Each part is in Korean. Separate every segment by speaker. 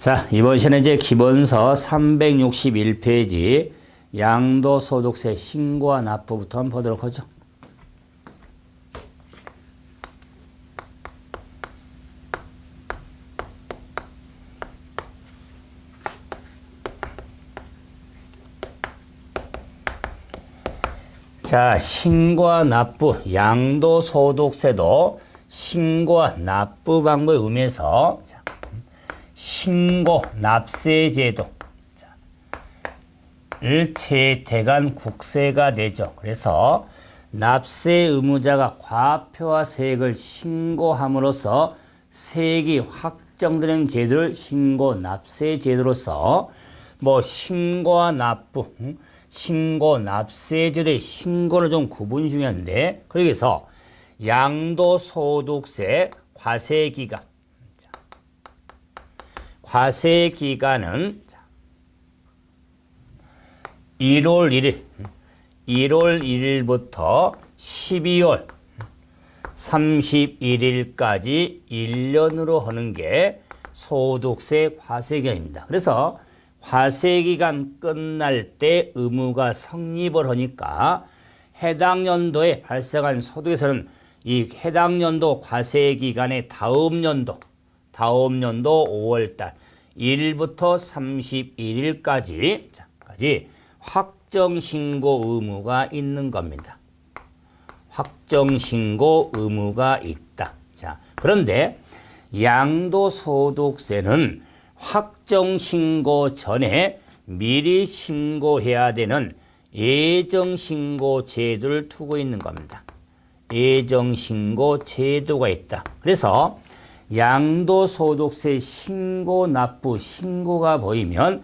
Speaker 1: 자, 이번 시간에 이제 기본서 361페이지 양도소득세 신고와 납부부터 한번 보도록 하죠. 자, 신고와 납부, 양도소득세도 신고와 납부 방법의 의미에서 신고 납세제도를 채택한 국세가 되죠. 그래서 납세 의무자가 과표와 세액을 신고함으로써 세액이 확정되는 제도를 신고 납세제도로서 신고와 납부, 신고 납세제도의 신고를 좀 구분이 중요한데, 그래서 양도소득세 과세기간, 과세기간은 1월 1일부터 12월 31일까지 1년으로 하는 게 소득세 과세기간입니다. 그래서 과세기간 끝날 때 의무가 성립을 하니까 해당 연도에 발생한 소득에서는 이 해당 연도 과세기간의 다음 연도 5월달 1일부터 31일까지 확정신고 의무가 있는 겁니다. 확정신고 의무가 있다. 자, 그런데 양도소득세는 확정신고 전에 미리 신고해야 되는 예정신고 제도를 두고 있는 겁니다. 예정신고 제도가 있다. 그래서 양도소득세 신고 납부 신고가 보이면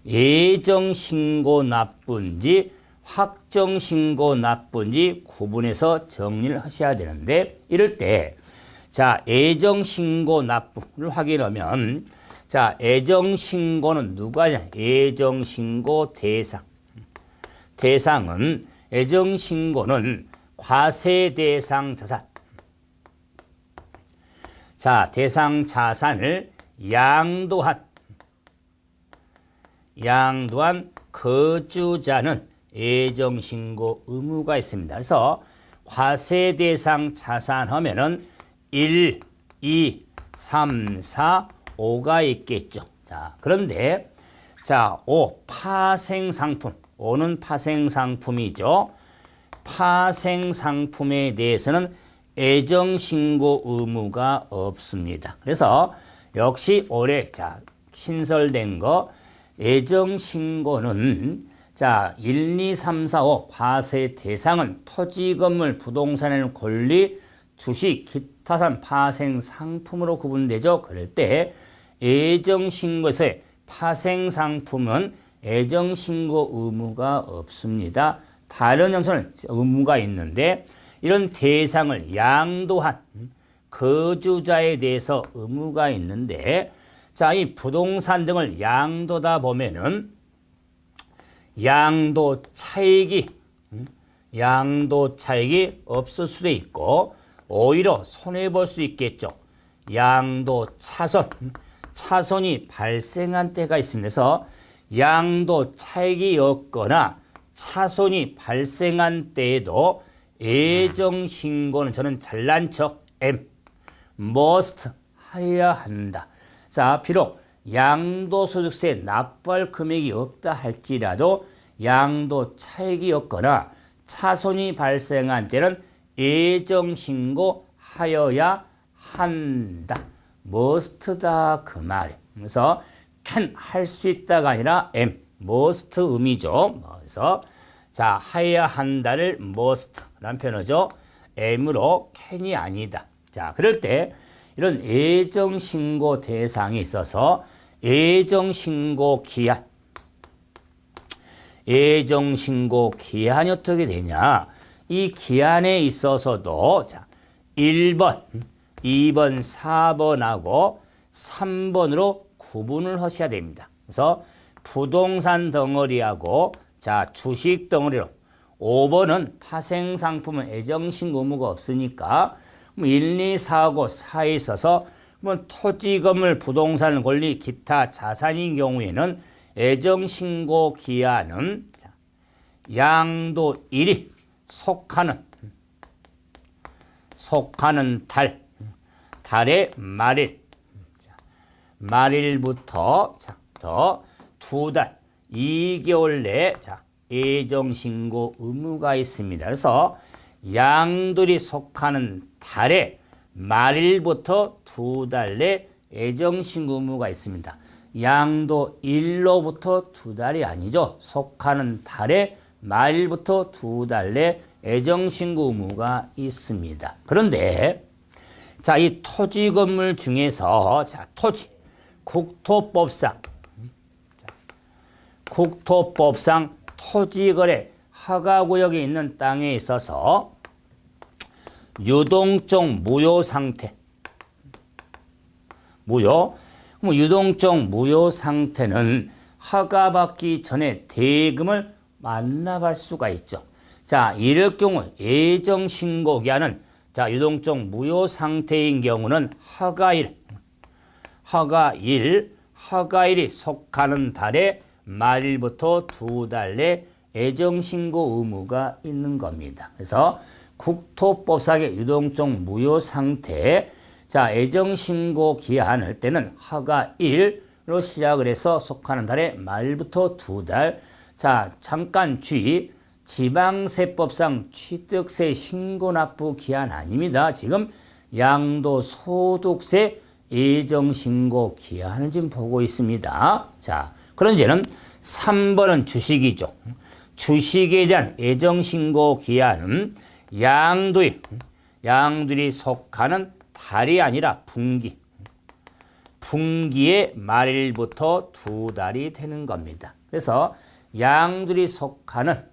Speaker 1: 예정신고 납부인지 확정신고 납부인지 구분해서 정리를 하셔야 되는데, 이럴 때 예정신고 납부를 확인하면 예정신고는 누가 하냐? 예정신고 대상은 예정신고는 과세대상 자산, 대상 자산을 양도한 거주자는 예정신고 의무가 있습니다. 그래서 과세대상 자산 하면은 1, 2, 3, 4, 5가 있겠죠. 그런데 5, 파생상품. 5는 파생상품이죠. 파생상품에 대해서는 예정신고 의무가 없습니다. 그래서 역시 올해 신설된 거 예정신고는 1, 2, 3, 4, 5 과세 대상은 토지, 건물, 부동산에는 권리, 주식, 기타산 파생상품으로 구분되죠. 그럴 때 예정신고에서의 파생상품은 예정신고 의무가 없습니다. 다른 영수는 의무가 있는데, 이런 대상을 양도한 거주자에 대해서 의무가 있는데, 이 부동산 등을 양도다 보면은 양도 차익이 없을 수도 있고 오히려 손해볼 수 있겠죠. 양도 차손이 발생한 때가 있습니다. 그래서 양도 차익이 없거나 차손이 발생한 때에도 예정신고는 저는 잘난 척 must 해야 한다. 비록 양도소득세 납부할 금액이 없다 할지라도 양도 차익이 없거나 차손이 발생한 때는 예정신고 하여야 한다. must다 그 말이에요. 그래서 can 할 수 있다가 아니라 must 의미죠. 그래서 하여야 한다를 must라는 표현이죠. m으로 can이 아니다. 그럴 때 이런 예정신고 대상이 있어서 예정신고 기한이 어떻게 되냐? 이 기한에 있어서도 1번, 2번, 4번하고 3번으로 구분을 하셔야 됩니다. 그래서 부동산 덩어리하고 주식 덩어리로 5번은 파생상품은 예정신고 의무가 없으니까 1, 2, 4하고 4에 있어서 뭐 토지, 건물, 부동산, 권리, 기타 자산인 경우에는 애정신고 기한은 양도 1이 속하는 달의 말일부터 더 2달 2개월 내에 애정신고 의무가 있습니다. 그래서 양들이 속하는 달의 말일부터 2달 내 애정신고 의무가 있습니다. 양도 1로부터 2달이 아니죠. 속하는 달의 말일부터 2달 내 애정신고 의무가 있습니다. 그런데 이 토지 건물 중에서 토지 국토법상 토지거래 허가구역에 있는 땅에 있어서 유동적 무효 상태 유동적 무효 상태는 허가받기 전에 대금을 완납할 수가 있죠. 이럴 경우 애정신고 기한은 유동적 무효 상태인 경우는 허가일이 속하는 달의 말일부터 2달 내 애정신고 의무가 있는 겁니다. 그래서 국토법상의 유동적 무효 상태, 애정신고 기한할 때는 허가일로 시작을 해서 속하는 달의 말부터 2달. 잠깐 주의. 지방세법상 취득세 신고납부 기한 아닙니다. 지금 양도소득세 애정신고 기한을 지금 보고 있습니다. 그런 이제는 3번은 주식이죠. 주식에 대한 애정신고 기한은 양들이 속하는 달이 아니라 분기의 말일부터 2달이 되는 겁니다. 그래서 양들이 속하는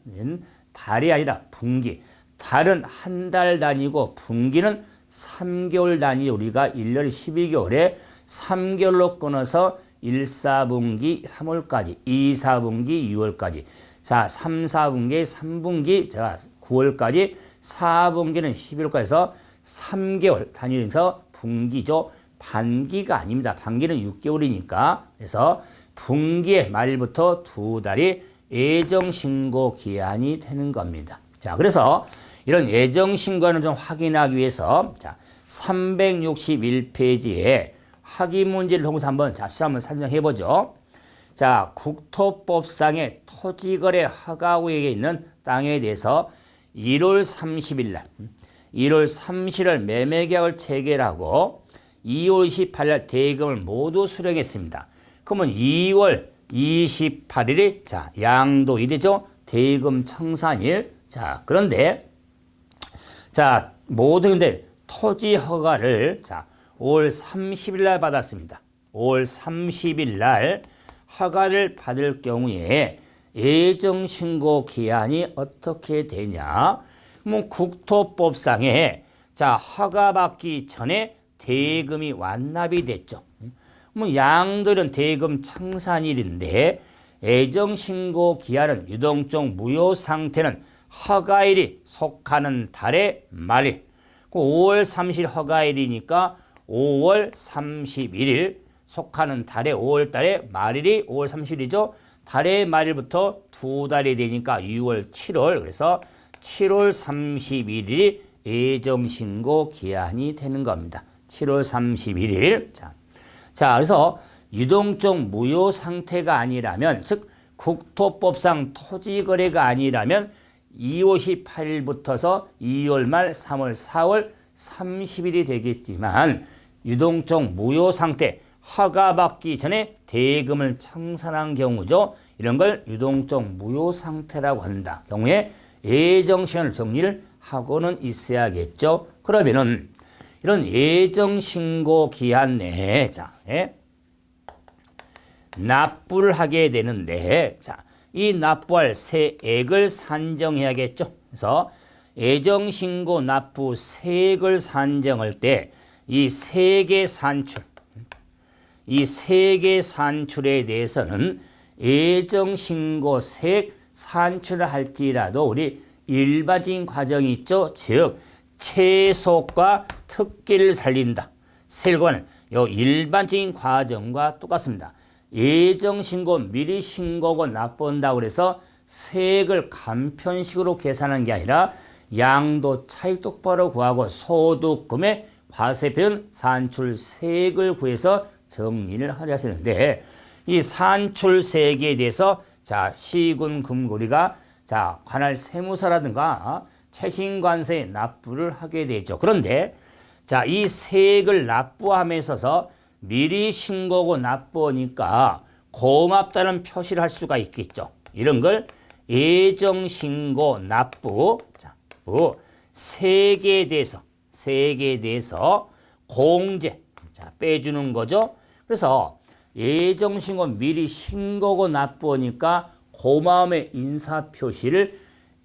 Speaker 1: 달이 아니라 분기. 달은 한 달 단위고 분기는 3개월 단위. 우리가 1년이 12개월에 3개월로 끊어서 1, 4분기 3월까지, 2, 4분기 6월까지, 3, 4분기 3분기 9월까지, 4분기는 11월까지 해서 3개월 단위에서 분기죠. 반기가 아닙니다. 반기는 6개월이니까. 그래서 분기의 말부터 2달이 애정신고 기한이 되는 겁니다. 그래서 이런 애정신고를 좀 확인하기 위해서 361페이지에 확인 문제를 통해서 한번 한번 설명해 보죠. 국토법상의 토지거래 허가구역에 있는 땅에 대해서 1월 30일 매매계약을 체결하고 2월 28일 대금을 모두 수령했습니다. 그러면 2월 28일이 양도일이죠. 대금 청산일. 그런데 모든 토지 허가를 5월 30일 날 받았습니다. 5월 30일 날 허가를 받을 경우에 애정신고 기한이 어떻게 되냐? 국토법상에 허가받기 전에 대금이 완납이 됐죠. 양들은 대금 청산일인데 애정신고 기한은 유동적 무효 상태는 허가일이 속하는 달의 말일. 5월 30일 허가일이니까 5월 31일 속하는 달의 5월 달의 말일이 5월 30일이죠. 달의 말일부터 2달이 되니까 6월 7월. 그래서 7월 31일이 애정신고 기한이 되는 겁니다. 7월 31일. 그래서 유동적 무효 상태가 아니라면, 즉 국토법상 토지거래가 아니라면 2월 18일부터서 2월 말 3월 4월 30일이 되겠지만 유동적 무효 상태, 허가받기 전에 대금을 청산한 경우죠. 이런 걸 유동적 무효 상태라고 한다. 경우에 애정신고를 정리를 하고는 있어야겠죠. 그러면은 이런 애정신고 기한 내에 납부를 하게 되는데, 이 납부할 세액을 산정해야겠죠. 그래서 애정신고 납부 세액을 산정할 때 이 세액의 산출에 대해서는 애정신고 세액 산출을 할지라도 우리 일반적인 과정이 있죠. 즉 채속과 특기를 살린다. 세액은 요 일반적인 과정과 똑같습니다. 예정 신고, 미리 신고고 납부한다고 그래서 세액을 간편식으로 계산하는 게 아니라 양도 차익 똑바로 구하고 소득금의 과세표현 산출세액을 구해서 정리를 하려 하시는데 이 산출세액에 대해서 자, 시군금고리가 자, 관할 세무사라든가 최신관세에 납부를 하게 되죠. 그런데 자, 이 세액을 납부함에 있어서 미리 신고고 납부하니까 고맙다는 표시를 할 수가 있겠죠. 이런 걸 예정신고 납부, 자, 세액에 대해서 공제, 자, 빼주는 거죠. 그래서 예정신고 미리 신고고 납부하니까 고마움의 인사표시를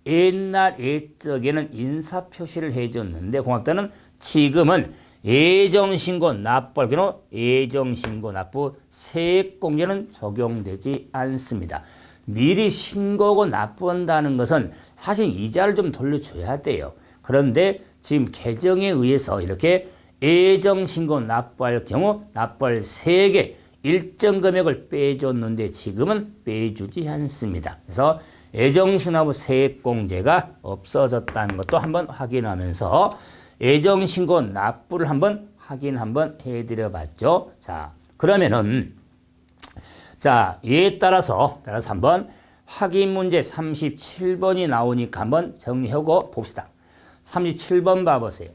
Speaker 1: 옛날 옛적에는 인사표시를 해줬는데 고맙다는 지금은 예정신고 납부할 경우 예정신고 납부 세액공제는 적용되지 않습니다. 미리 신고하고 납부한다는 것은 사실 이자를 좀 돌려줘야 돼요. 그런데 지금 개정에 의해서 이렇게 예정신고 납부할 경우 납부할 세액의 일정 금액을 빼줬는데 지금은 빼주지 않습니다. 그래서 예정신고 납부 세액공제가 없어졌다는 것도 한번 확인하면서 예정신고 납부를 한번 해드려 봤죠. 자, 그러면은 자, 이에 따라서 한번 확인 문제 37번이 나오니까 한번 정리하고 봅시다. 37번 봐보세요.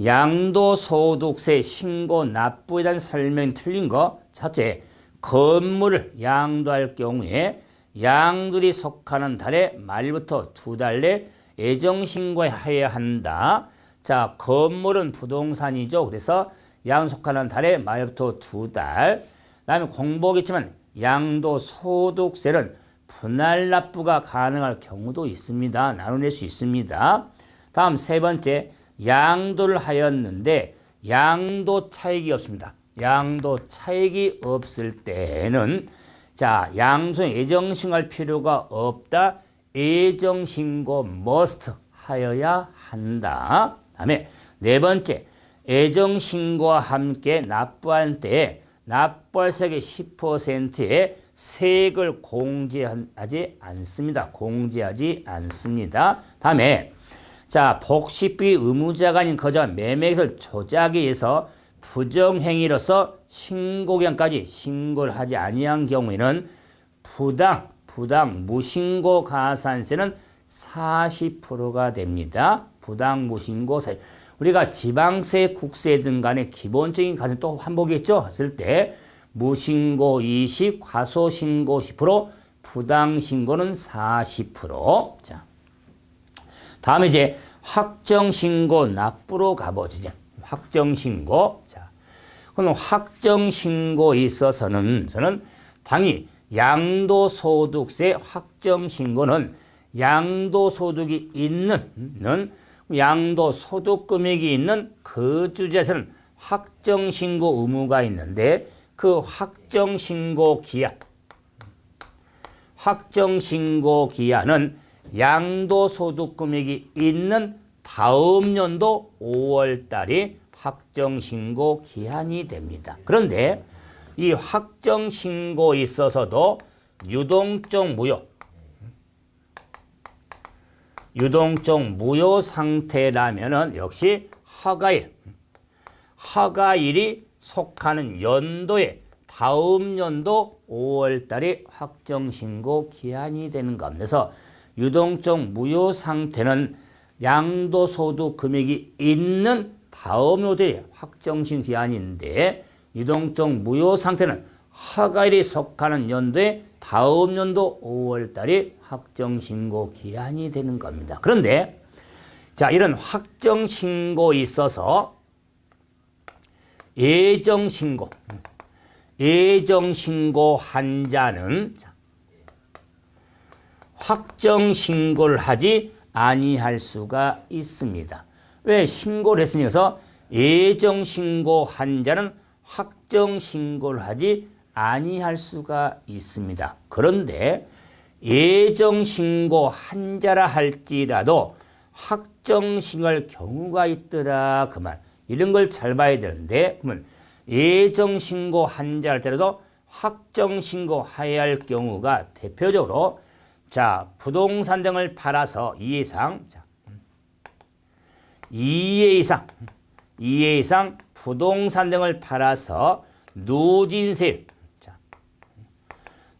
Speaker 1: 양도소득세 신고 납부에 대한 설명이 틀린 거. 첫째, 건물을 양도할 경우에 양도리 속하는 달의 말부터 2달 내 예정신고해야 한다. 자, 건물은 부동산이죠. 그래서 양 속하는 달의 말부터 2달. 다음에 공부하겠지만 양도소득세는 분할 납부가 가능할 경우도 있습니다. 나눠낼 수 있습니다. 다음 세 번째, 양도를 하였는데 양도 차익이 없습니다. 양도 차익이 없을 때는 자, 양도에 예정신고할 필요가 없다. 예정신고 must 하여야 한다. 다음에 네 번째, 예정신고와 함께 납부할 때에 납부할 세액의 10%의 세액을 공제하지 않습니다. 다음에 자, 복식비 의무자가 아닌 거저 매매액을 조작에 의해서 부정행위로서 신고기간까지 신고를 하지 아니한 경우에는 부당 무신고 가산세는 40%가 됩니다. 부당 무신고 세. 우리가 지방세, 국세 등 간의 기본적인 가산 또 한보겠죠. 했을 때 무신고 20, 과소신고 10%, 부당신고는 40%. 자, 다음에 이제 확정신고 납부로 가보죠. 확정신고. 자, 그럼 확정신고에 있어서는 저는 당연히 양도소득세 확정신고는 양도소득이 있는 양도소득금액이 있는 거주자에서는 확정신고 의무가 있는데 그 확정신고 기한은 양도소득금액이 있는 다음 연도 5월 달이 확정신고 기한이 됩니다. 그런데 이 확정신고에 있어서도 유동적 무효 상태라면은 역시 허가일이 속하는 연도에 다음 연도 5월 달에 확정신고 기한이 되는 겁니다. 그래서 유동적 무효 상태는 양도소득 금액이 있는 다음 연도에 확정신고 기한인데 유동적 무효 상태는 허가일이 속하는 연도에 다음 연도 5월 달에 확정신고 기한이 되는 겁니다. 그런데 자, 이런 확정신고에 있어서 예정신고 한자는 확정신고를 하지 아니할 수가 있습니다. 왜? 신고를 했으니까 예정신고 한자는 확정신고를 하지 아니할 수가 있습니다. 그런데 예정신고 한자라 할지라도 확정신고할 경우가 있더라. 그만. 이런 걸 잘 봐야 되는데, 그러면 예정신고 한자 할지라도 확정신고해야 할 경우가 대표적으로 자, 부동산 등을 팔아서 2회 이상, 자, 2회 이상 부동산 등을 팔아서 누진세율, 자,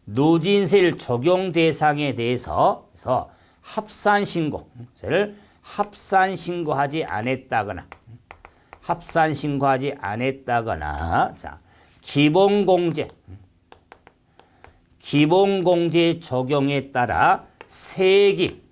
Speaker 1: 누진세율 적용 대상에 대해서 합산신고를 합산신고하지 않았다거나, 자, 기본공제 적용에 따라 세액이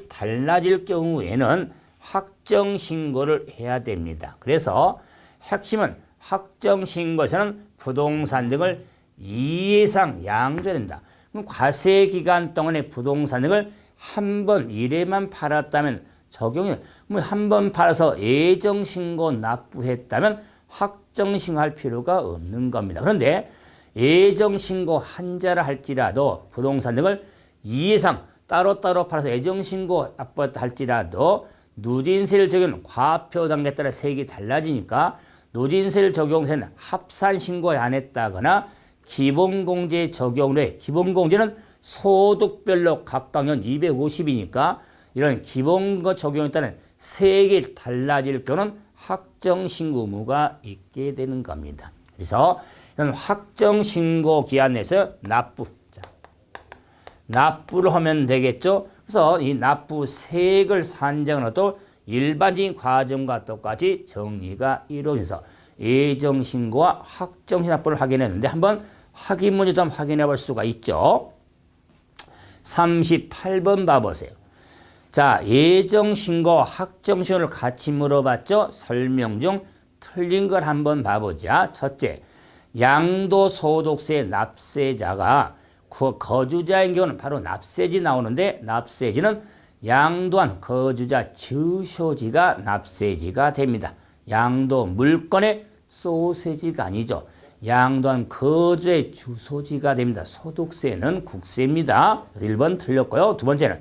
Speaker 1: 달라질 경우에는 확정신고를 해야 됩니다. 그래서 핵심은 확정신고에서는 부동산 등을 2회 이상 양도해야 된다. 그럼 과세기간 동안에 부동산 등을 한 번 1회만 팔았다면 적용이, 한 번 팔아서 예정신고 납부했다면 확정신고할 필요가 없는 겁니다. 그런데 예정신고 한자라 할지라도 부동산 등을 2회 이상 따로따로 팔아서 예정신고 납부했다 할지라도 누진세를 적용 과표 단계에 따라 세액이 달라지니까 누진세를 적용세는 합산신고에 안 했다거나 기본공제 적용을 해. 기본공제는 소득별로 각각연 250이니까 이런 기본거 적용에 따른 세액이 달라질 경우는 확정신고 의무가 있게 되는 겁니다. 그래서 이런 확정신고 기한 내에서 납부를 하면 되겠죠. 그래서 이 납부 세액을 산정하는 것도 일반적인 과정과 똑같이 정리가 이루어져서 예정신고와 확정신 납부를 확인했는데 한번 확인 문제도 한번 확인해 볼 수가 있죠. 38번 봐보세요. 자, 예정신고, 확정신고를 같이 물어봤죠. 설명 중 틀린 걸 한번 봐보자. 첫째, 양도소득세 납세자가 거주자인 경우는 바로 납세지 나오는데 납세지는 양도한 거주자 주소지가 납세지가 됩니다. 양도 물건의 소세지가 아니죠. 양도한 거주의 주소지가 됩니다. 소득세는 국세입니다. 1번 틀렸고요. 두 번째는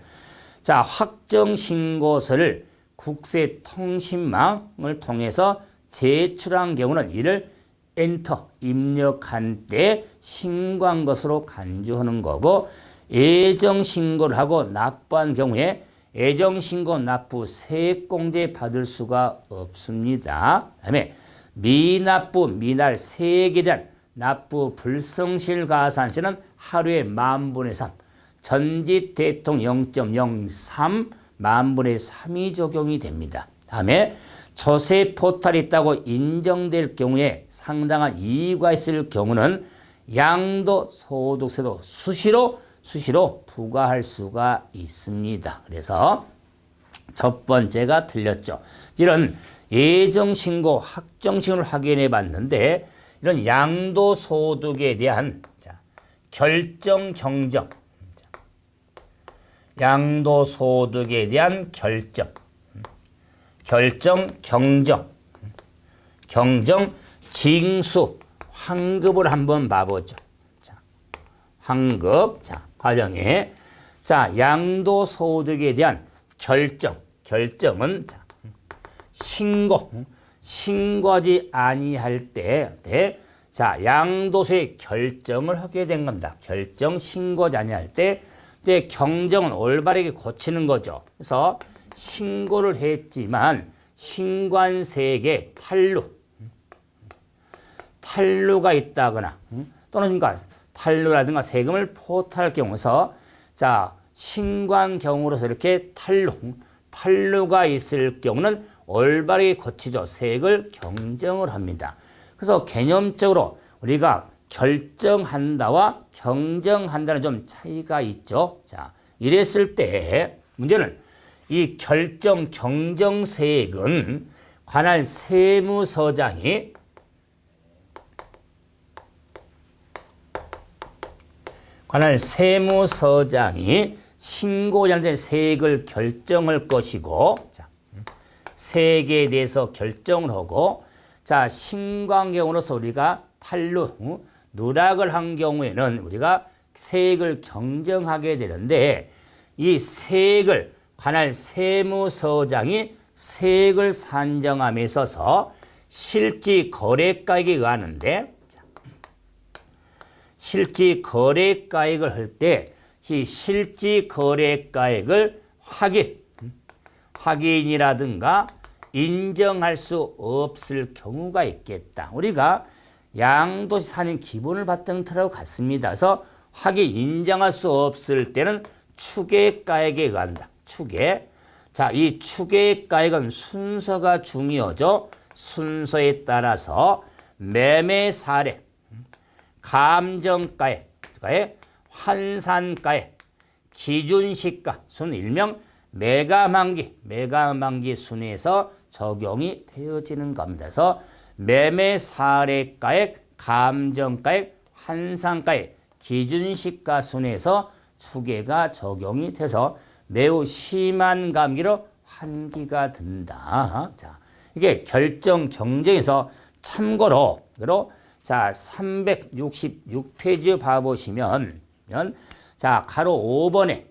Speaker 1: 자, 확정신고서를 국세통신망을 통해서 제출한 경우는 이를 엔터 입력한 때 신고한 것으로 간주하는 거고 예정신고를 하고 납부한 경우에 예정신고 납부 세액공제 받을 수가 없습니다. 그다음에 미납부 미날 세액에 대한 납부 불성실 가산세는 하루에 10,000분의 3 전직 대통령 0.03 10,000분의 3이 적용이 됩니다. 다음에 조세 포탈이 있다고 인정될 경우에 상당한 이유가 있을 경우는 양도소득세도 수시로 부과할 수가 있습니다. 그래서 첫 번째가 틀렸죠. 이런 예정신고, 확정신고를 확인해 봤는데 이런 양도소득에 대한 결정 경정, 양도소득에 대한 결정 경정, 징수, 환급을 한번 봐보죠. 자, 환급, 자, 과정에 자, 양도소득에 대한 결정은 자, 신고하지 아니할 때, 자, 양도세 결정을 하게 된 겁니다. 신고하지 아니할 때, 경정은 올바르게 고치는 거죠. 그래서 신고를 했지만 신관세액에 탈루가 있다거나 또는 탈루라든가 세금을 포탈할 경우에서 자, 신관 경우로서 이렇게 탈루가 있을 경우는 올바르게 고치죠. 세액을 경정을 합니다. 그래서 개념적으로 우리가 결정한다와 경정한다는 좀 차이가 있죠. 자, 이랬을 때 문제는 이 경정세액은 관할 세무서장이 신고자한테 세액을 결정할 것이고, 자, 세액에 대해서 결정을 하고, 자, 신관경으로서 우리가 누락을 한 경우에는 우리가 세액을 경정하게 되는데 이 세액을 관할 세무서장이 세액을 산정함에 있어서 실질 거래가액에 의하는데, 실질 거래가액을 할 때 이 실질 거래가액을 확인이라든가 인정할 수 없을 경우가 있겠다. 우리가 양도시 산인 기본을 받던 틀하고 같습니다. 그래서 확인 인정할 수 없을 때는 추계가액에 의한다. 추계. 자, 이 추계가액은 순서가 중요하죠. 순서에 따라서 매매 사례, 감정가액, 환산가액, 기준시가 순 일명 매가만기 순에서 적용이 되어지는 겁니다. 그래서 매매 사례가액, 감정가액, 환산가액, 기준시가 순에서 추계가 적용이 돼서 매우 심한 감기로 환기가 든다. 자, 이게 결정 경쟁에서 참고로 자 366페이지 봐보시면 자 가로 5번에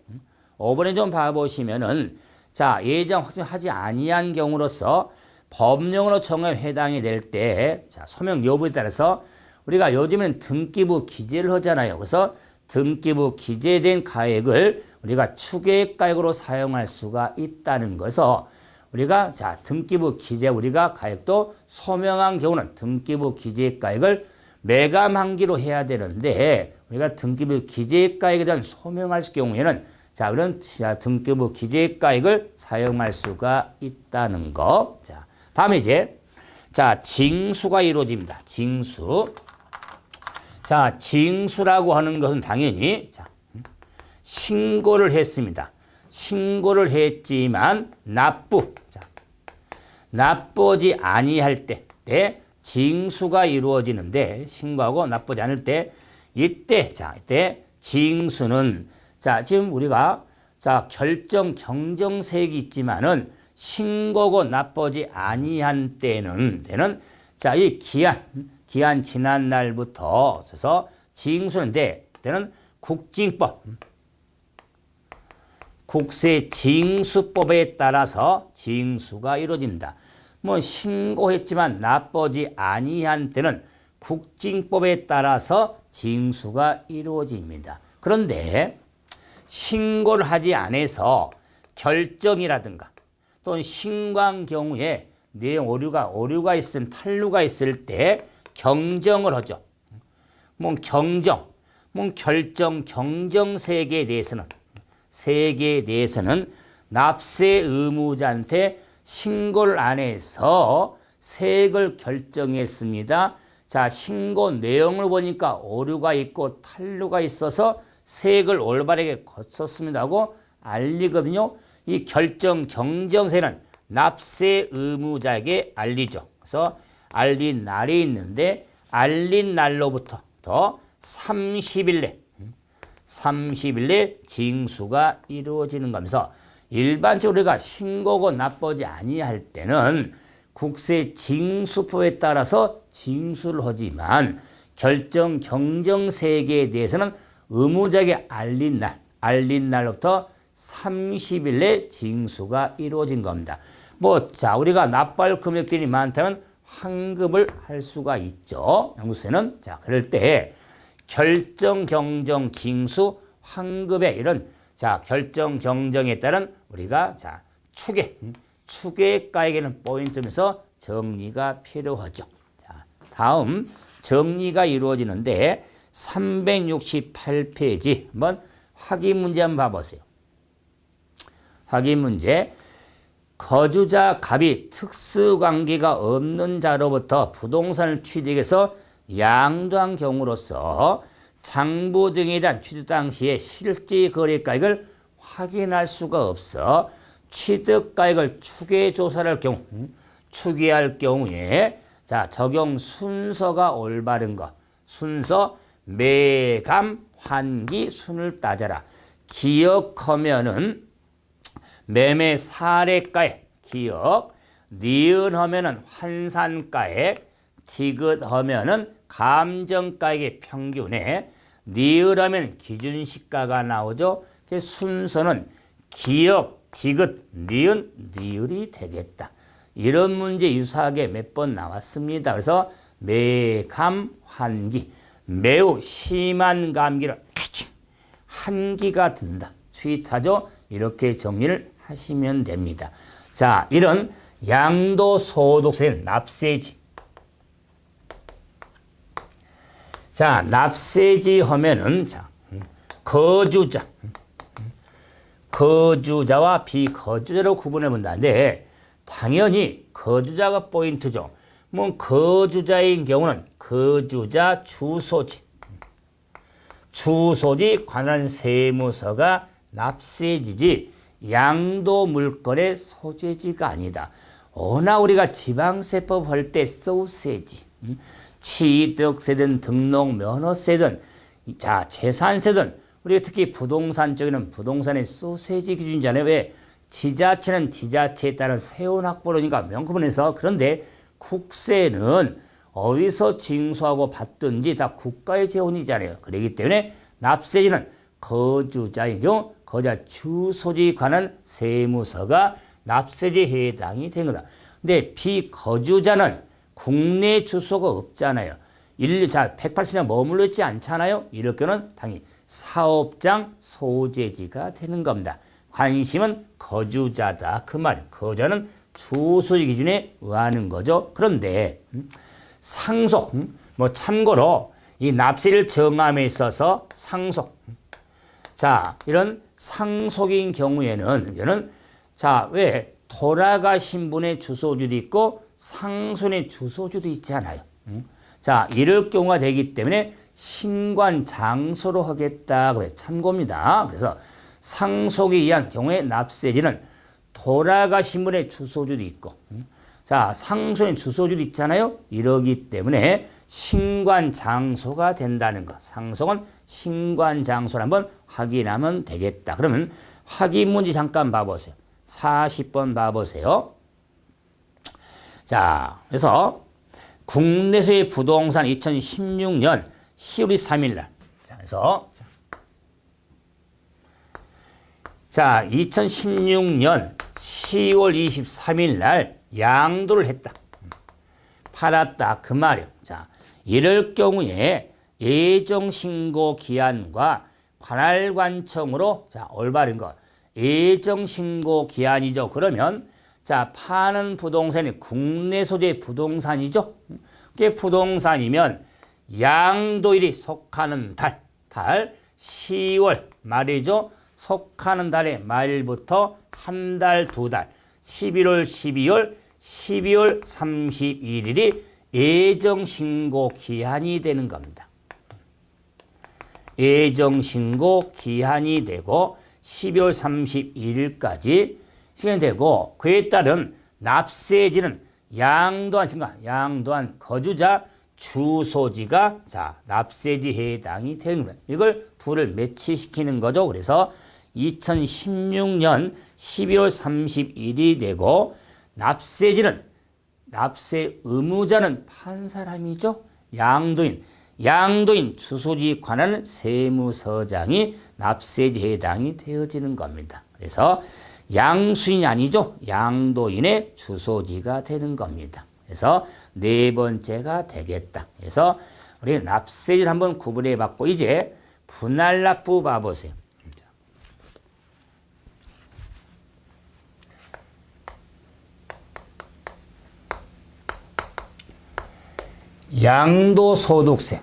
Speaker 1: 좀 봐보시면은 자 예정 확정하지 아니한 경우로서 법령으로 정하에 해당이 될 때 자 소명 여부에 따라서 우리가 요즘엔 등기부 기재를 하잖아요. 그래서 등기부 기재된 가액을 우리가 추계가액으로 사용할 수가 있다는 것에서 우리가 자 등기부 기재 우리가 가액도 소명한 경우는 등기부 기재가액을 매감한기로 해야 되는데 우리가 등기부 기재가액에 대한 소명할 경우에는 자 그런 등기부 기재가액을 사용할 수가 있다는 거. 자 다음에 이제 자 징수가 이루어집니다. 징수. 자 징수라고 하는 것은 당연히 자 신고를 했습니다. 신고를 했지만 납부지 아니할 때 징수가 이루어지는데 신고하고 납부지 않을 때 이때 징수는 자 지금 우리가 자 결정 경정세액이 있지만은 신고고 납부지 아니한 때는 자 이 기한 지난 날부터 서서 징수인데 때는 국징법 국세징수법에 따라서 징수가 이루어집니다. 뭐 신고했지만 납부지 아니한 때는 국징법에 따라서 징수가 이루어집니다. 그런데 신고를 하지 않아서 결정이라든가 또는 신고한 경우에 내용 오류가 있은 탄루가 있을 때 경정을 하죠. 결정 경정세액에 대해서는 납세 의무자한테 신고를 안 해서 세액을 결정했습니다. 자, 신고 내용을 보니까 오류가 있고 탄루가 있어서 세액을 올바르게 걷었습니다 하고 알리거든요. 이 결정 경정세는 납세 의무자에게 알리죠. 그래서 알린 날이 있는데 알린 날로부터 더 30일 내 징수가 이루어지는 거면서 일반적으로 우리가 신고고 납부지 아니할 때는 국세징수법에 따라서 징수를 하지만 결정 경정세액에 대해서는 의무자에게 알린 날로부터 30일 내 징수가 이루어진 겁니다. 자 우리가 납부할 금액들이 많다면 환급을 할 수가 있죠. 양도세는 자 그럴 때 결정 경정 징수 환급의 이런 자 결정 경정에 따른 우리가 자 추계가액에는 포인트면서 정리가 필요하죠. 자 다음 정리가 이루어지는데 368페이지 한번 확인 문제 한번 봐보세요. 확인 문제. 거주자 갑이 특수관계가 없는 자로부터 부동산을 취득해서 양도한 경우로서 장부 등에 대한 취득 당시의 실제 거래가액을 확인할 수가 없어 취득가액을 추계할 경우에 자 적용 순서가 올바른 것 순서 매감 환기 순을 따져라. 기억하면은 매매 사례가액 기억, 니은 하면은 환산가액, 티귿 하면은 감정가액의 평균에 니을 하면 기준시가가 나오죠. 그 순서는 기억, 디귿, 니은, 니을이 되겠다. 이런 문제 유사하게 몇 번 나왔습니다. 그래서 매감, 환기, 매우 심한 감기를 한기가 든다. 스윗하죠? 이렇게 정리를 하시면 됩니다. 자, 이런 양도소득세는 납세지. 자, 납세지 하면은 자, 거주자. 거주자와 비거주자로 구분해 본다는데 당연히 거주자가 포인트죠. 뭐 거주자인 경우는 거주자 주소지. 주소지 관한 세무서가 납세지지 양도 물건의 소재지가 아니다. 워낙 우리가 지방세법 할 때 소세지, 취득세든 등록 면허세든 자 재산세든 우리가 특히 부동산 쪽에는 부동산의 소세지 기준이잖아요. 왜? 지자체는 지자체에 따른 세원 확보로니까 명분에서 그런데 국세는 어디서 징수하고 받든지 다 국가의 재원이잖아요. 그렇기 때문에 납세지는 거주자의 경우 거주자 주소지에 관한 세무서가 납세지에 해당이 된 거다. 근데 비거주자는 국내 주소가 없잖아요. 180년 머물러 있지 않잖아요. 이럴 경우는 당연히 사업장 소재지가 되는 겁니다. 관심은 거주자다. 그 말. 거주자는 주소지 기준에 의하는 거죠. 그런데 상속, 뭐 참고로 이 납세를 정함에 있어서 상속. 자, 이런 상속인 경우에는 이거는 자, 왜 돌아가신 분의 주소주도 있고 상손의 주소주도 있잖아요. 자, 이럴 경우가 되기 때문에 신관 장소로 하겠다. 그래 참고입니다. 그래서 상속에 의한 경우에 납세지는 돌아가신 분의 주소주도 있고 자, 상손의 주소주도 있잖아요. 이러기 때문에 신관 장소가 된다는 것. 상속은 신관 장소를 한번 확인하면 되겠다. 그러면 확인 문제 잠깐 봐보세요. 40번 봐보세요. 자, 그래서 국내소의 부동산 2016년 10월 3일 날. 자, 그래서 자, 2016년 10월 23일 날 양도를 했다. 팔았다. 그 말이에요. 자, 이럴 경우에 예정신고 기한과 관할관청으로 자, 올바른 것. 예정신고 기한이죠. 그러면 자, 파는 부동산이 국내 소재 부동산이죠. 그게 부동산이면 양도일이 속하는 달 10월 말이죠. 속하는 달의 말부터 한 달, 두 달, 11월, 12월 31일이 예정신고 기한이 되는 겁니다. 예정신고 기한이 되고 12월 31일까지 시간이 되고 그에 따른 납세지는 양도한 거주자 주소지가 자 납세지 해당이 되는 거예요. 이걸 둘을 매치시키는 거죠. 그래서 2016년 12월 31일이 되고 납세지는 납세 의무자는 판 사람이죠. 양도인 주소지에 관한 세무서장이 납세지 해당이 되어지는 겁니다. 그래서 양수인이 아니죠. 양도인의 주소지가 되는 겁니다. 그래서 네 번째가 되겠다. 그래서 우리 납세지를 한번 구분해 봤고 이제 분할납부 봐보세요. 양도소득세.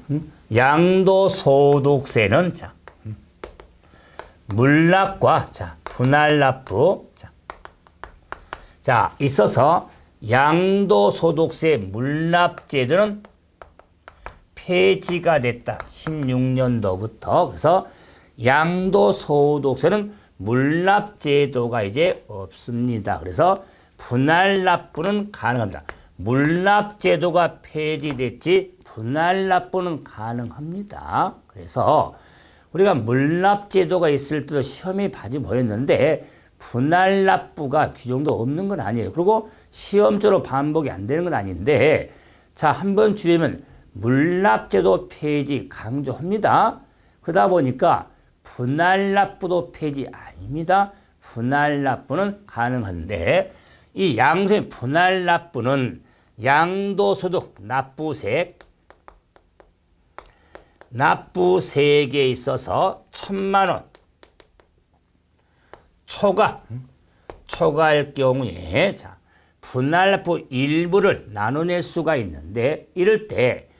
Speaker 1: 양도소득세는 자 물납과 자 분할납부 자 있어서 양도소득세 물납제도는 폐지가 됐다. 16년도부터. 그래서 양도소득세는 물납제도가 이제 없습니다. 그래서 분할납부는 가능합니다. 물납제도가 폐지됐지 분할납부는 가능합니다. 그래서 우리가 물납제도가 있을 때도 시험에 바지 보였는데 분할납부가 규정도 없는 건 아니에요. 그리고 시험적으로 반복이 안 되는 건 아닌데 자, 한번 주의하면 물납제도 폐지 강조합니다. 그러다 보니까 분할납부도 폐지 아닙니다. 분할 납부는 가능한데 이 양도소득 분할 납부는 양도소득 납부세액에 있어서 1,000만 원 초과할 경우에 자, 분할 납부 일부를 나눠낼 수가 있는데 이럴 때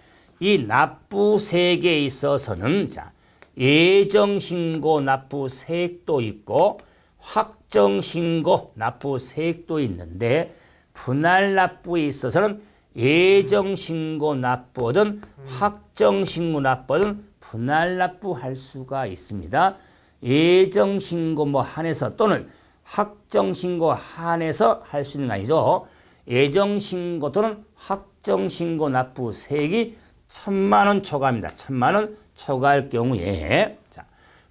Speaker 1: 이 납부세액에 있어서는 자, 예정신고 납부세액도 있고 확정신고 납부세액도 있는데 분할 납부에 있어서는 예정신고 납부든 확정신고 납부든 분할 납부할 수가 있습니다. 예정신고 한해서 또는 확정신고 한해서 할 수 있는 거 아니죠. 예정신고 또는 확정신고 납부세액이 1,000만 원 초과합니다. 1,000만 원 초과할 경우에 자,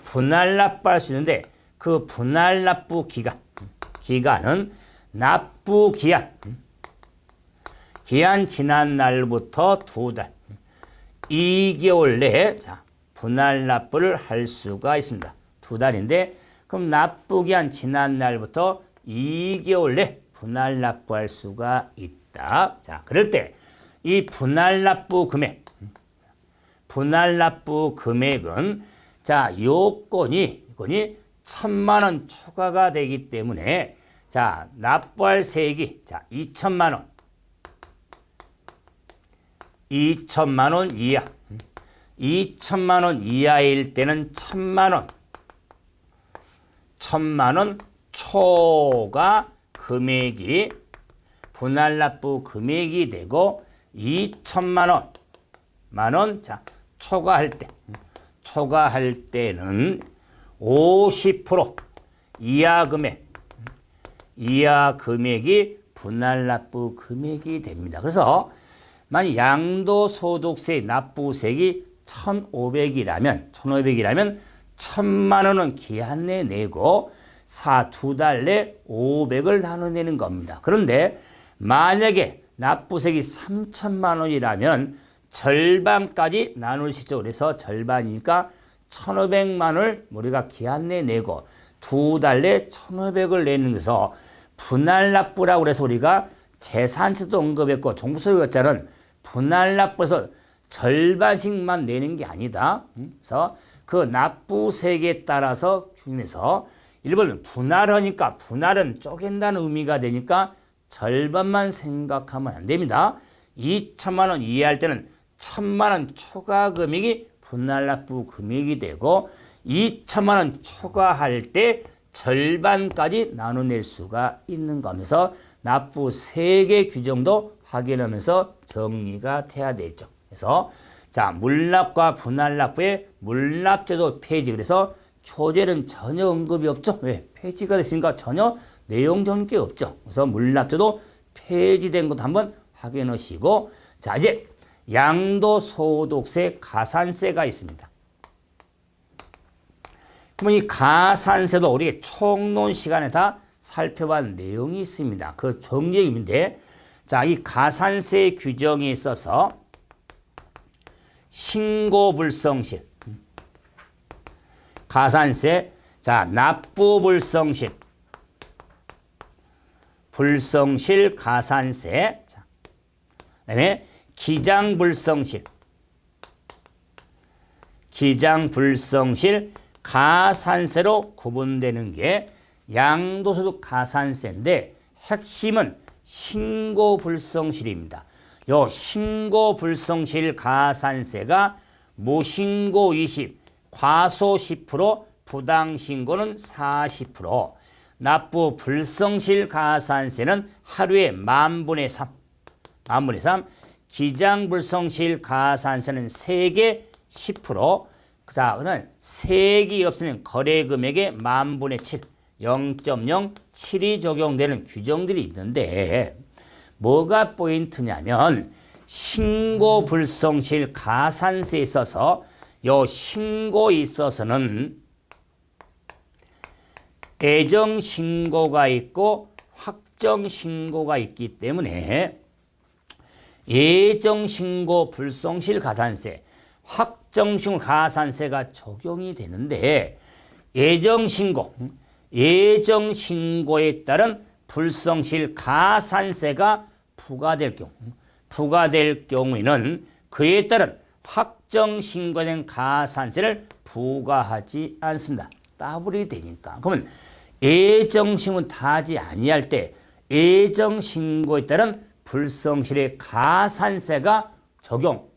Speaker 1: 분할 납부할 수 있는데 그 분할 납부 기간은 납부 기한 지난 날부터 2달 2개월 내에 자, 분할 납부를 할 수가 있습니다. 2달인데 그럼 납부 기한 지난 날부터 2개월 내 분할 납부할 수가 있다. 자, 그럴 때 이 분할 납부 금액은 자, 요건이 1,000만 원 초과가 되기 때문에 자, 납부할 세액이 자, 2,000만 원. 2,000만 원 이하. 2,000만 원 이하일 때는 1,000만 원. 1,000만 원 초과 금액이 분할 납부 금액이 되고 2,000만 원 자, 초과할 때는 50% 이하 금액이 분할 납부 금액이 됩니다. 그래서 만약 양도소득세 납부세액이 1,500이라면 1,000만 원은 기한 내에 내고 2달 내 500을 나눠내는 겁니다. 그런데 만약에 납부세액이 3,000만 원이라면 절반까지 나눌 수 있죠. 그래서 절반이니까 1,500만 원을 우리가 기한 내에 내고 2달 내 1,500을 내는 것에서 분할 납부라고 해서 우리가 재산세도 언급했고 종부세율자는 분할 납부에서 절반씩만 내는 게 아니다. 그래서 그 납부세액에 따라서 규정해서 일본은 분할하니까 분할은 쪼갠다는 의미가 되니까 절반만 생각하면 안 됩니다. 2,000만 원 이하할 때는 1,000만 원 초과 금액이 분할 납부 금액이 되고 2,000만 원 초과할 때 절반까지 나눠낼 수가 있는 거면서 납부세액의 규정도 확인하면서 정리가 돼야 되죠. 그래서 자, 물납과 분할 납부의 물납제도 폐지. 그래서 교재는 전혀 언급이 없죠. 왜? 폐지가 됐으니까 전혀 내용 전개 없죠. 그래서 물납제도 폐지된 것도 한번 확인하시고 자, 이제 양도소득세 가산세가 있습니다. 그러면 이 가산세도 우리 총론 시간에 다 살펴본 내용이 있습니다. 그 정리인데 자, 이 가산세 규정에 있어서 신고불성실 가산세 자, 납부불성실 불성실 가산세 자, 그다음에 기장불성실 가산세로 구분되는 게 양도소득 가산세인데 핵심은 신고불성실입니다. 요 신고불성실 가산세가 무신고 20, 과소 10%, 부당신고는 40%, 납부불성실 가산세는 하루에 10,000분의 3, 기장불성실 가산세는 세액의 10%, 자, 그는 세액이 없으면 거래금액의 10,000분의 7, 0.07이 적용되는 규정들이 있는데 뭐가 포인트냐면 신고불성실 가산세에 있어서 요 신고에 있어서는 예정신고가 있고 확정신고가 있기 때문에 예정신고 불성실 가산세, 확정신고 가산세가 적용이 되는데 예정신고 예정 신고에 따른 불성실 가산세가 부과될 경우에는 그에 따른 확정 신고된 가산세를 부과하지 않습니다. 따블이 되니까. 그러면 예정 신고 다하지 아니할 때 예정 신고에 따른 불성실의 가산세가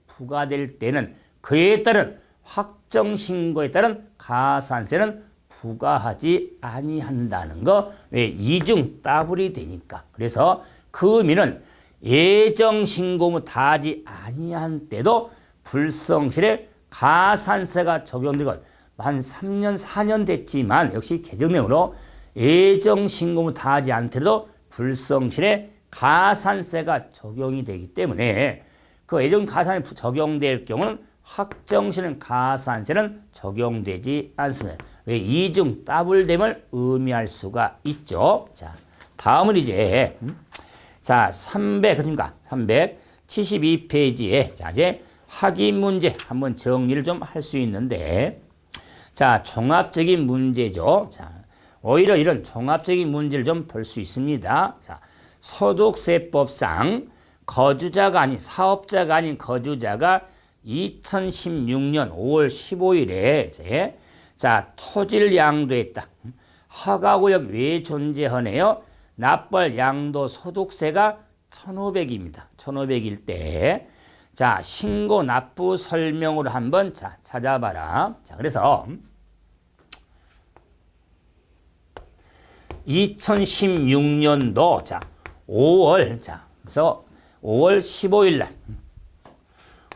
Speaker 1: 부과될 때는 그에 따른 확정 신고에 따른 가산세는 부과하지 아니한다는 거. 왜? 이중 따블이 되니까. 그래서 그 의미는 예정 신고무 다하지 아니한 때도 불성실의 가산세가 적용되건 한 3년 4년 됐지만 역시 개정령으로 예정 신고무 다하지 않더라도 불성실의 가산세가 적용이 되기 때문에 그 예정 가산이 적용될 경우는 확정시는 가산세는 적용되지 않습니다. 왜? 이중 따블됨을 의미할 수가 있죠. 자, 다음은 이제 자, 372페이지에 자, 이제 확인 문제 한번 정리를 좀 할 수 있는데 자, 종합적인 문제죠. 자, 오히려 이런 종합적인 문제를 좀 볼 수 있습니다. 자, 소득세법상 거주자가 아닌 사업자가 아닌 거주자가 2016년 5월 15일에 이제 자, 토지를 양도했다. 허가구역 외에 존재하네요. 납부할 양도 소득세가 1,500입니다. 1,500일 때 자, 신고 납부 설명으로 한번 자, 찾아봐라. 자, 그래서 2016년도 자, 5월 자, 그래서 5월 15일 날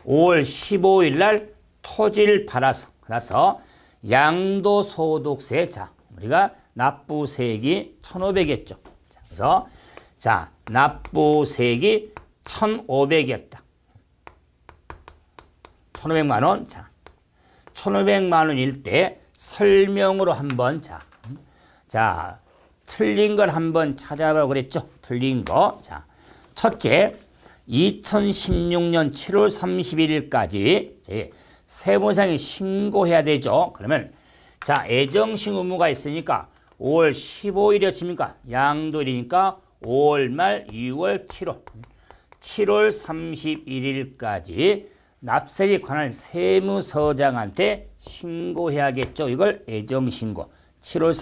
Speaker 1: 5월 15일 날 토지를 팔아서 양도소득세 자, 우리가 납부세액이 1,500이었죠. 그래서 자, 납부세액이 1,500이었다. 1,500만 원. 자, 1,500만 원일 때 설명으로 한번 자, 틀린 걸 한번 찾아보라고 그랬죠. 틀린 거. 자, 첫째, 2016년 7월 31일까지 세무상에 신고해야 되죠. 그러면 자, 애정신고 의무가 있으니까 5월 15일이었습니까? 양도일이니까 5월 말 2월 7월 31일까지 납세에 관한 세무서장한테 신고해야겠죠. 이걸 애정신고 7월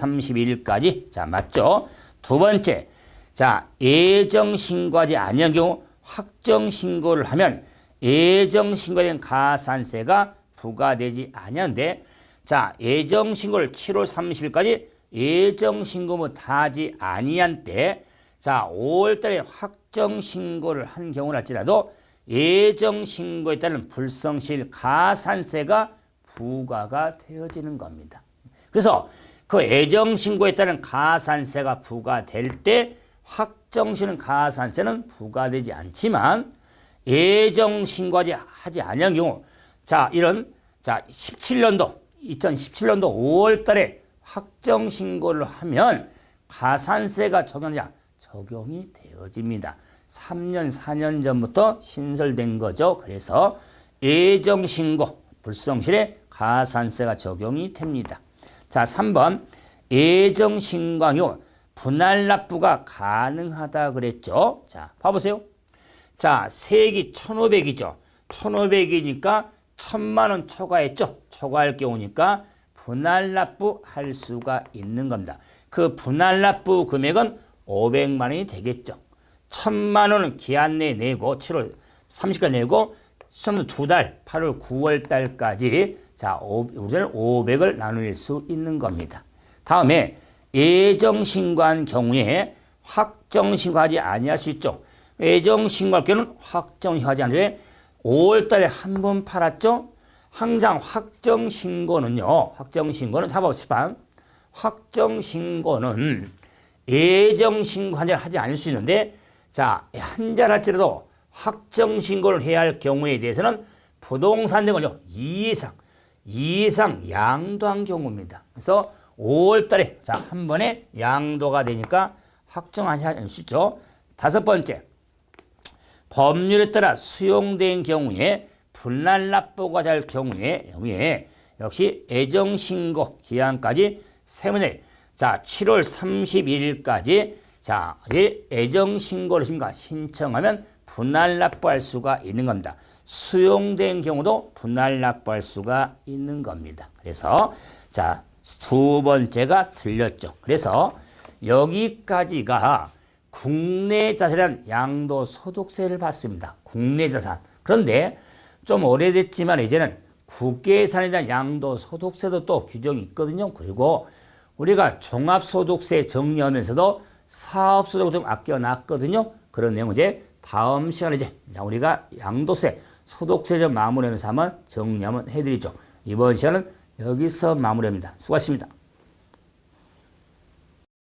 Speaker 1: 31일까지. 자, 맞죠? 두 번째, 자, 예정신고하지 아니한 경우 확정신고를 하면 예정신고된 가산세가 부과되지 아니한데 자, 예정신고를 7월 30일까지 예정신고무 다하지 아니한 때 자, 5월달에 확정신고를 한 경우는 할지라도 예정신고에 따른 불성실 가산세가 부과가 되어지는 겁니다. 그래서 그 예정신고에 따른 가산세가 부과될 때 확정신은 가산세는 부과되지 않지만 예정신고하지 아니한 경우 자, 이런 자, 2017년도 5월 달에 확정신고를 하면 가산세가 적용이 되어집니다. 3년, 4년 전부터 신설된 거죠. 그래서 예정신고, 불성실에 가산세가 적용이 됩니다. 자, 3번 예정신고한 분할 납부가 가능하다 그랬죠. 자, 봐보세요. 자, 세액이 1,500이죠. 1,500이니까 1,000만 원 초과했죠. 초과할 경우니까 분할 납부할 수가 있는 겁니다. 그 분할 납부 금액은 500만 원이 되겠죠. 1,000만 원은 기한 내에 내고 7월 30일까지 내고 시험도 2달 8월 9월 달까지 자, 우리는 500을 나눌 수 있는 겁니다. 다음에 예정신고한 경우에 확정신고하지 아니할 수 있죠. 예정신고할 경우는 확정신고하지 않는데 5월 달에 한 번 팔았죠. 항상 확정신고는요. 잡아봅시다. 확정신고는 예정신고하지 않을 수 있는데 자, 한자를 할지라도 확정신고를 해야 할 경우에 대해서는 부동산 등을요. 이상 양도한 경우입니다. 그래서 5월 달에 자, 한 번에 양도가 되니까 확정하지 않을 수 있죠. 다섯 번째, 법률에 따라 수용된 경우에 분할 납부가 될 경우에 역시 예정신고 기한까지 세문에 자, 7월 31일까지 자, 이제 애정신고를 신청하면 분할 납부할 수가 있는 겁니다. 수용된 경우도 분할 납부할 수가 있는 겁니다. 그래서 자, 두 번째가 틀렸죠. 그래서 여기까지가 국내 자산이란 양도소득세를 받습니다. 국내 자산. 그런데 좀 오래됐지만 이제는 국외산에 대한 양도소득세도 또 규정이 있거든요. 그리고 우리가 종합소득세 정리하면서도 사업소득을 좀 아껴놨거든요. 그런 내용 이제 다음 시간에 이제 우리가 양도세, 소득세 좀 마무리하면서 한번 정리 한번 해드리죠. 이번 시간은 여기서 마무리합니다. 수고하셨습니다.